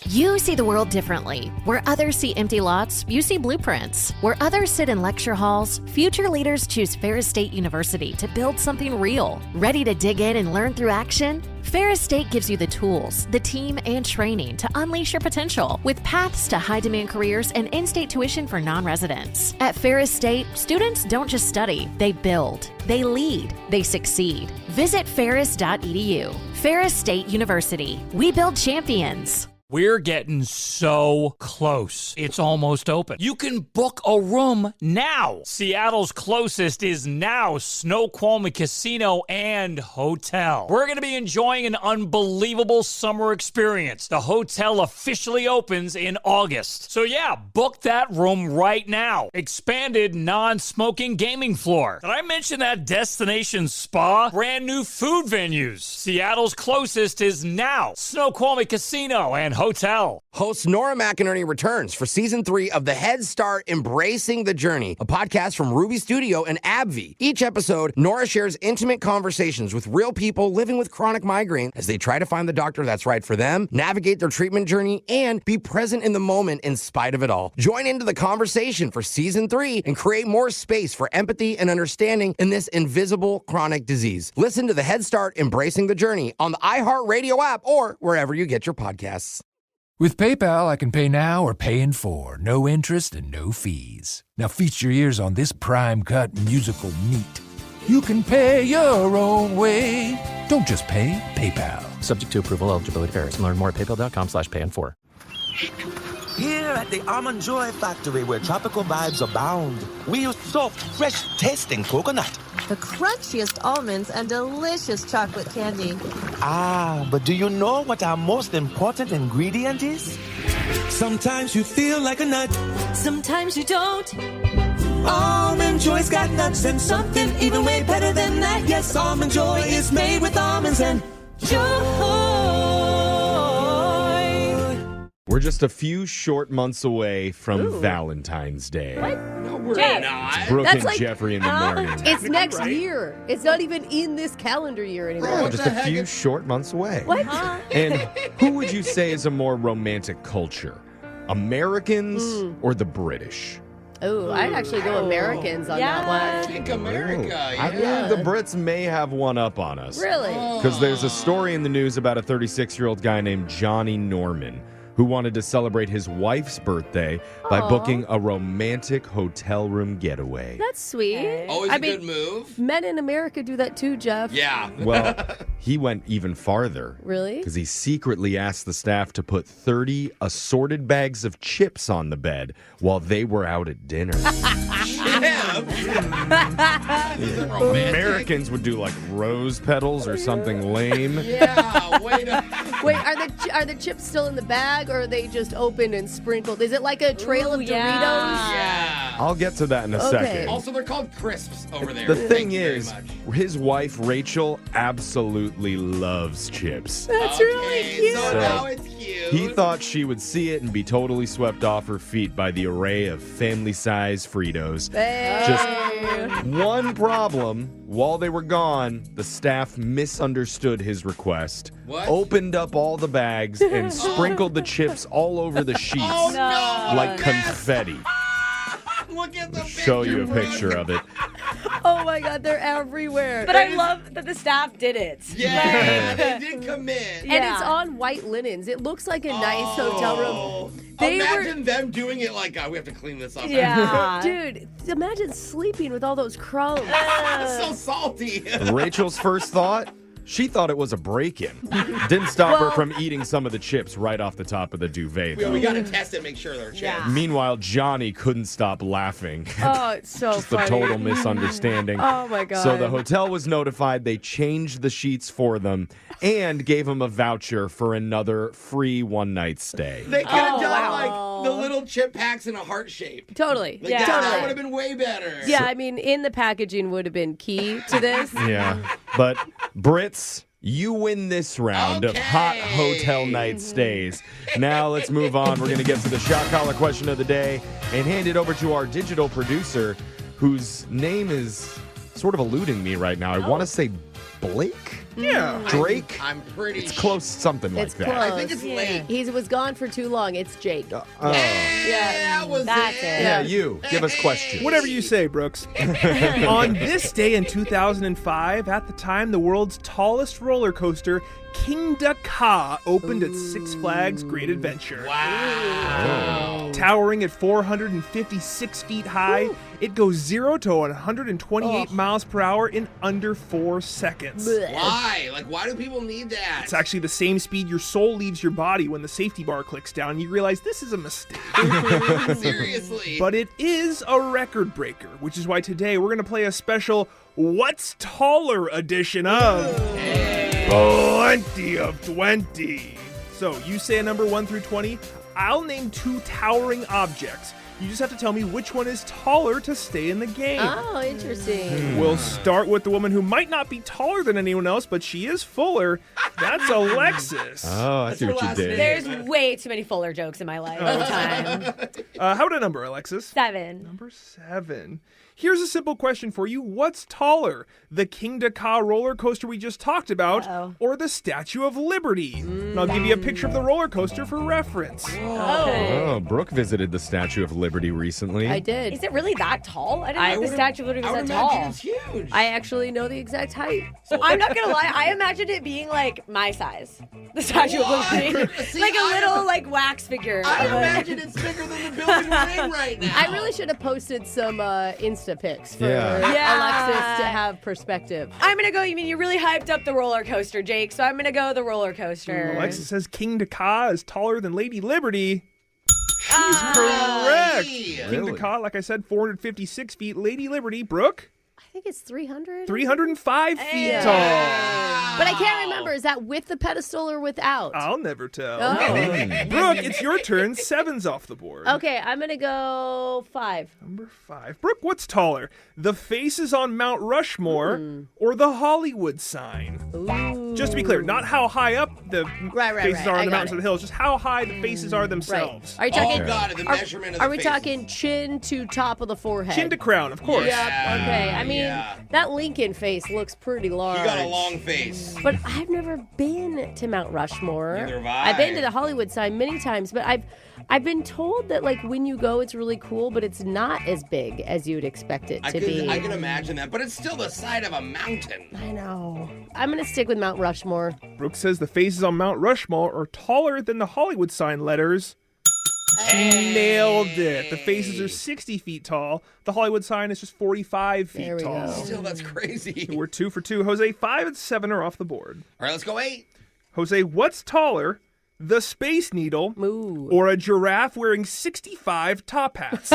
You see the world differently. Where others see empty lots, you see blueprints. Where others sit in lecture halls, future leaders choose Ferris State University to build something real. Ready to dig in and learn through action? Ferris State gives you the tools, the team, and training to unleash your potential with paths to high-demand careers and in-state tuition for non-residents. At Ferris State, students don't just study, they build, they lead, they succeed. Visit ferris.edu. Ferris State University. We build champions. We're getting so close. It's almost open. You can book a room now. Seattle's closest is now Snoqualmie Casino and Hotel. We're going to be enjoying an unbelievable summer experience. The hotel officially opens in August. So yeah, book that room right now. Expanded non-smoking gaming floor. Did I mention that destination spa? Brand new food venues. Seattle's closest is now Snoqualmie Casino and Hotel. Host Nora McInerney returns for Season 3 of the Head Start Embracing the Journey, a podcast from Ruby Studio and AbbVie. Each episode, Nora shares intimate conversations with real people living with chronic migraine as they try to find the doctor that's right for them, navigate their treatment journey, and be present in the moment in spite of it all. Join into the conversation for Season 3 and create more space for empathy and understanding in this invisible chronic disease. Listen to the Head Start Embracing the Journey on the iHeartRadio app or wherever you get your podcasts. With PayPal, I can pay now or pay in full. No interest and no fees. Now feast your ears on this prime-cut musical meat. You can pay your own way. Don't just pay, PayPal. Subject to approval, eligibility varies. Learn more at paypal.com/pay-in-4. Here at the Almond Joy Factory, where tropical vibes abound, we use soft, fresh-tasting coconut. The crunchiest almonds and delicious chocolate candy. Ah, but do you know what our most important ingredient is? Sometimes you feel like a nut. Sometimes you don't. Almond Joy's got nuts and something even way better than that. Yes, Almond Joy is made with almonds and joy. We're just a few short months away from Valentine's Day. What? No, we're not. It's Brooke That's and like, Jeffery in the morning. It's next year. It's not even in this calendar year anymore. No, just a few short months away. What? And who would you say is a more romantic culture? Americans or the British? Oh, I'd actually go Americans on that one. I think America. I think the Brits may have one up on us. Really? Because there's a story in the news about a 36-year-old guy named Johnny Norman who wanted to celebrate his wife's birthday by booking a romantic hotel room getaway. That's sweet. Always a good move. Men in America do that too, Jeff. Yeah. Well, he went even farther. Really? Because he secretly asked the staff to put 30 assorted bags of chips on the bed while they were out at dinner. Americans would do like rose petals or something lame. Yeah, wait, are the chips still in the bag, or are they just opened and sprinkled? Is it like a trail of Doritos? Yeah. I'll get to that in a second. Also, they're called crisps over there. The thing is, his wife, Rachel, absolutely loves chips. That's really cute. So now it's cute. He thought she would see it and be totally swept off her feet by the array of family-size Fritos. Hey. Just one problem. While they were gone, the staff misunderstood his request, opened up all the bags, and sprinkled the chips all over the sheets like confetti. Look at the Show you a picture of it. Oh my God, they're everywhere. But I love that the staff did it. Yeah, they did commit. And it's on white linens. It looks like a nice hotel room. Imagine them doing it like, we have to clean this up. Yeah. Dude, imagine sleeping with all those crumbs. So salty. Rachel's first thought? She thought it was a break-in. Didn't stop her from eating some of the chips right off the top of the duvet, though. We got to test it, make sure they're chips. Yeah. Meanwhile, Johnny couldn't stop laughing. Oh, it's so Just funny. a total misunderstanding. Oh, my God. So the hotel was notified. They changed the sheets for them and gave them a voucher for another free one-night stay. They could have done like the little chip packs in a heart shape. Totally. Like, that would have been way better. Yeah, I mean, in the packaging would have been key to this. Yeah, but Brits, you win this round of hot hotel night stays. Now let's move on. We're going to get to the shot collar question of the day and hand it over to our digital producer, whose name is sort of eluding me right now. I want to say Blake. Yeah. Drake? I'm pretty It's close, something like that. Close. I think it's late. He was gone for too long. It's Jake. Yeah, that was That's it. it. Yeah, you. Give us questions. Whatever you say, Brooks. On this day in 2005, at the time, the world's tallest roller coaster, Kingda Ka, opened at Six Flags Great Adventure. Wow. Towering at 456 feet high, it goes 0 to 128 miles per hour in under 4 seconds. Why? Like, why do people need that? It's actually the same speed your soul leaves your body when the safety bar clicks down and you realize this is a mistake. Seriously. But it is a record breaker, which is why today we're going to play a special What's Taller edition of Plenty of 20. So you say a number 1 through 20. I'll name 2 towering objects. You just have to tell me which one is taller to stay in the game. Oh, interesting. We'll start with the woman who might not be taller than anyone else, but she is fuller. That's Alexis. Oh, I see what you did. There's way too many Fuller jokes in my life all the time. How about a number, Alexis? 7. Number 7. Here's a simple question for you. What's taller, the Kingda Ka roller coaster we just talked about, or the Statue of Liberty? And I'll give you a picture of the roller coaster for reference. Oh, Brooke visited the Statue of Liberty recently. I did. Is it really that tall? I didn't know the Statue of Liberty was that tall. It's huge. I actually know the exact height. I'm not gonna lie, I imagined it being like my size. The Statue of Liberty. See, like a little like wax figure. I imagine it's bigger than the building we're in right now. I really should have posted some Insta pics for Yeah. Alexis to have perspective. I'm gonna go, you mean you really hyped up the roller coaster, Jake, so I'm gonna go the roller coaster. Alexis says Kingda Ka is taller than Lady Liberty. She's correct. Kingda Ka, like I said, 456 feet. Lady Liberty, Brooke? I think it's 300. 305 feet tall. But I can't remember. Is that with the pedestal or without? I'll never tell. Oh. Brooke, it's your turn. 7's off the board. Okay, I'm going to go 5. Number 5. Brooke, what's taller? The faces on Mount Rushmore or the Hollywood sign? Ooh. Just to be clear, not how high up the faces are on the mountains or the hills, just how high the faces are themselves. Are you talking? The measurement of the Are we faces. talking chin to top of the forehead? Chin to crown, of course. Yep. Okay. I mean, that Lincoln face looks pretty large. You got a long face. But I've never been to Mount Rushmore. Neither have I. I've been to the Hollywood sign many times, but I've been told that like when you go, it's really cool, but it's not as big as you'd expect it to be. I can imagine that, but it's still the side of a mountain. I know. I'm gonna stick with Mount Rushmore. Brooke says the faces on Mount Rushmore are taller than the Hollywood sign letters. She nailed it. The faces are 60 feet tall. The Hollywood sign is just 45 feet There we tall. go. Still, that's crazy. We're 2 for 2. Jose, 5 and 7 are off the board. All right, let's go 8. Jose, what's taller, the Space Needle or a giraffe wearing 65 top hats?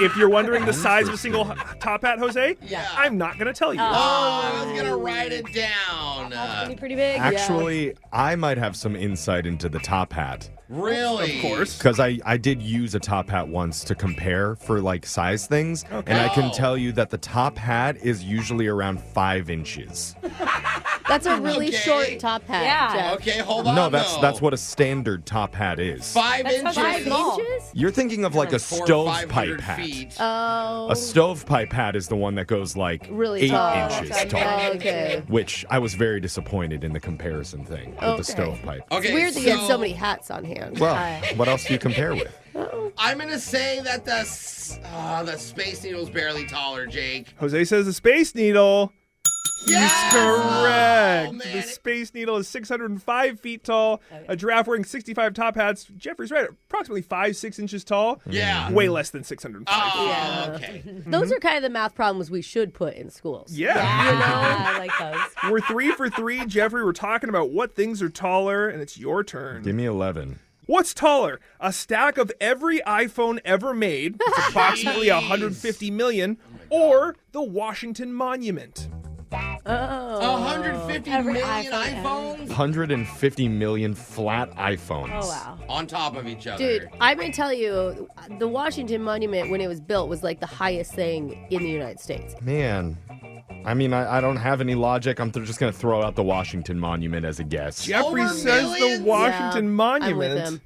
If you're wondering the size of a single top hat, Jose, I'm not going to tell you. I was going to write it down. Pretty big. Actually, I might have some insight into the top hat. Really? Of course. Because I did use a top hat once to compare for like size things. Okay. And I can tell you that the top hat is usually around 5 inches. That's a really short top hat. Yeah. Jeff. Okay, hold on. No, that's what a standard top hat is. 5 inches. 5 inches? You're thinking of like a 400 or stovepipe 500 hat. feet. Oh. A stovepipe hat is the one that goes like Really 8 tall. inches tall. Okay. Which I was very disappointed in the comparison thing with the stovepipe. Okay, It's weird that you had so many hats on hand. Well, what else do you compare with? I'm going to say that the Space Needle's barely taller, Jake. Jose says the Space Needle. Yes! He's correct. Oh, man. The Space Needle is 605 feet tall. A giraffe wearing 65 top hats. Jeffrey's right, approximately 5-6 inches tall. Yeah. Way less than 605. Oh, okay. Those are kind of the math problems we should put in schools. Yeah. I like those. We're 3 for 3. Jeffrey, we're talking about what things are taller, and it's your turn. Give me 11. What's taller? A stack of every iPhone ever made, it's approximately 150 million, or the Washington Monument? 150 million iPhones 150 million flat iPhones. Oh, wow. on top of each other. Dude, I'm going to tell you, the Washington Monument, when it was built, was like the highest thing in the United States. Man. I mean, I don't have any logic. I'm just going to throw out the Washington Monument as a guess. Jeffrey Over says millions? the Washington Yeah, Monument. I'm with him.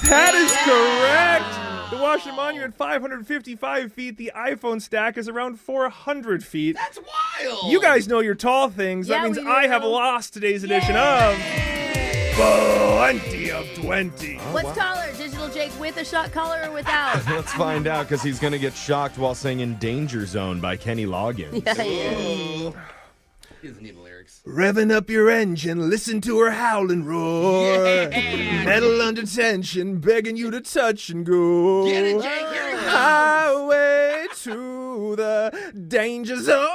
That is correct. The Washington Monument, 555 feet. The iPhone stack is around 400 feet. That's wild. You guys know your tall things. Yeah, That means we do. I have lost today's edition of 20 of 20. What's taller, Digital Jake with a shot collar or without? Let's find out, because he's going to get shocked while singing Danger Zone by Kenny Loggins. Yeah, he is. He doesn't need the lyrics. Revving up your engine, listen to her howl and roar. Yeah. Metal under tension, begging you to touch and go. Get it, Jake, here he comes. Highway to the danger zone.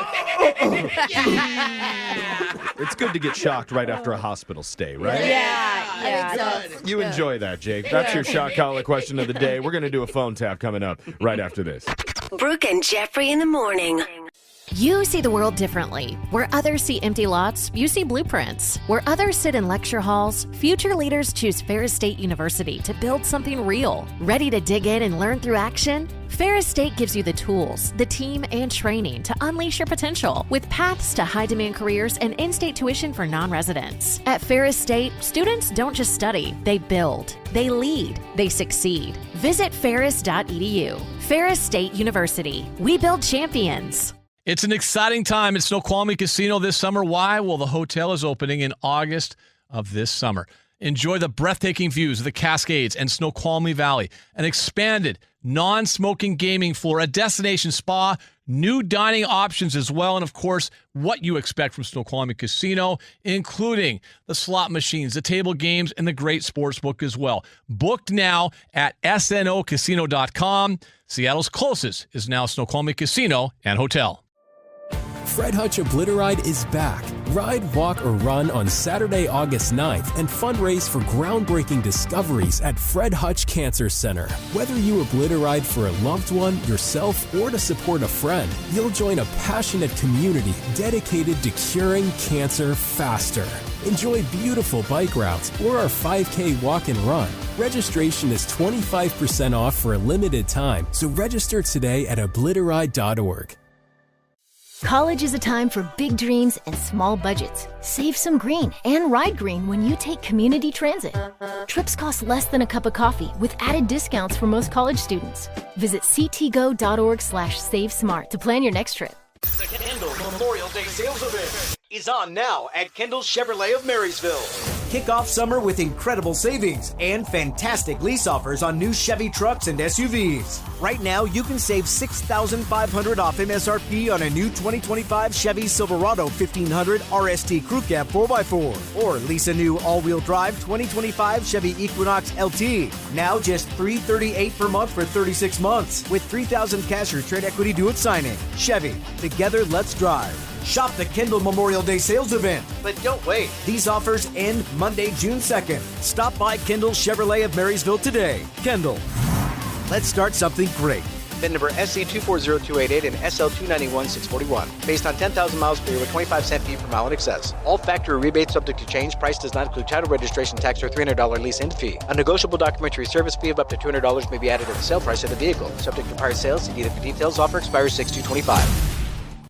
It's good to get shocked right after a hospital stay, right? Yeah. Good. You enjoy that, Jake. That's your shock collar question of the day. We're going to do a phone tap coming up right after this. Brooke and Jeffrey in the morning. You see the world differently. Where others see empty lots, you see blueprints. Where others sit in lecture halls, future leaders choose Ferris State University to build something real. Ready to dig in and learn through action? Ferris State gives you the tools, the team, and training to unleash your potential with paths to high-demand careers and in-state tuition for non-residents. At Ferris State, students don't just study, they build, they lead, they succeed. Visit ferris.edu. Ferris State University. We build champions. It's an exciting time at Snoqualmie Casino this summer. Why? Well, the hotel is opening in August of this summer. Enjoy the breathtaking views of the Cascades and Snoqualmie Valley, an expanded non-smoking gaming floor, a destination spa, new dining options as well, and of course, what you expect from Snoqualmie Casino, including the slot machines, the table games, and the great sports book as well. Booked now at snocasino.com. Seattle's closest is now Snoqualmie Casino and Hotel. Fred Hutch Obliteride is back. Ride, walk, or run on Saturday, August 9th and fundraise for groundbreaking discoveries at Fred Hutch Cancer Center. Whether you obliteride for a loved one, yourself, or to support a friend, you'll join a passionate community dedicated to curing cancer faster. Enjoy beautiful bike routes or our 5K walk and run. Registration is 25% off for a limited time, so register today at obliteride.org. College is a time for big dreams and small budgets. Save some green and ride green when you take community transit. Trips cost less than a cup of coffee with added discounts for most college students. Visit ctgo.org/savesmart to plan your next trip. The Kendall Memorial Day sales event is on now at Kendall Chevrolet of Marysville. Kick off summer with incredible savings and fantastic lease offers on new Chevy trucks and SUVs. Right now, you can save $6,500 off MSRP on a new 2025 Chevy Silverado 1500 RST Crew Cab 4x4, or lease a new all-wheel drive 2025 Chevy Equinox LT. Now just $338 per month for 36 months with $3,000 cash or trade equity due at signing. Chevy, together let's drive. Shop the Kendall Memorial Day sales event. But don't wait. These offers end Monday, June 2nd. Stop by Kendall Chevrolet of Marysville today. Kendall. Let's start something great. VIN number SC240288 and SL291641. Based on 10,000 miles per year with 25-cent fee per mile in excess. All factory rebates subject to change. Price does not include title, registration, tax, or $300 lease-in fee. A negotiable documentary service fee of up to $200 may be added to the sale price of the vehicle. Subject to prior sales. See dealer for details. Offer expires 6/2/25.